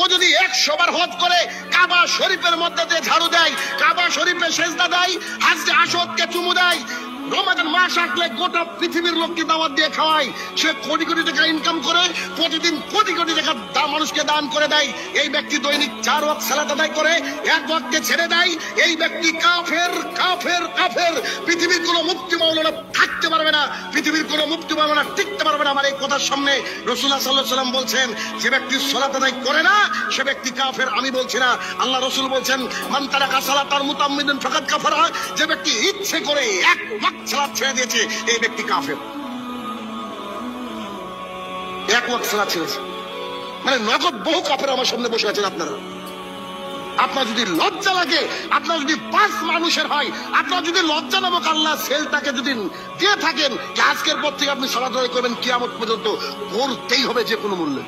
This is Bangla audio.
ও যদি 100 বার হজ করে কাবা শরীফের মধ্যে দিয়ে ঝাড়ু দেয়, কাবা শরীফে সেজদা দেয়, হাজরে আসওয়াদকে চুমু দেয়, রমাদান মাস আসলে গোটা পৃথিবীর লোককে দাওয়াত দিয়ে খাওয়ায়, সে কোটি কোটি টাকা ইনকাম করে প্রতিদিন কোটি কোটি টাকা মানুষকে দান করে দেয়, এই ব্যক্তি দৈনিক 4 ওয়াক্ত সালাত আদায় করে 1 ওয়াক্তে ছেড়ে দেয়, এই ব্যক্তি কাফের কাফের কাফের। পৃথিবীর কোনো মুফতি মাওলানা থাকতে পারবে না, পৃথিবীর কোনো মুফতি মাওলানা টিকতে পারবে না আমার এই কথার সামনে। রাসূলুল্লাহ সাল্লাল্লাহু আলাইহি ওয়াসাল্লাম বলছেন, যে ব্যক্তি সালাত আদায় করে না সে ব্যক্তি কাফের। আমি বলছি না, আল্লাহ রাসূল বলছেন, মান তারাকা সালাতান মুতাম্মিদান ফাকাদ কাফারা। যে ব্যক্তি ইচ্ছে করে 1 ওয়াক্ত সালাত ছেড়ে দিয়েছে এই ব্যক্তি কাফের। 1 ওয়াক্ত সালাত ছেড়েছে মানে নগদ বহু কাফের আমার সামনে বসে আছেন আপনারা। আপনার যদি লজ্জা লাগে, আপনার যদি 5 মানুষের হয়, আপনার যদি লজ্জা নামক আল্লাহ সেলটাকে যদি দিয়ে থাকেন, আজকের পর থেকে আপনি সালাত আদায় করবেন কিয়ামত পর্যন্ত, করতেই হবে যে কোনো মূল্যে।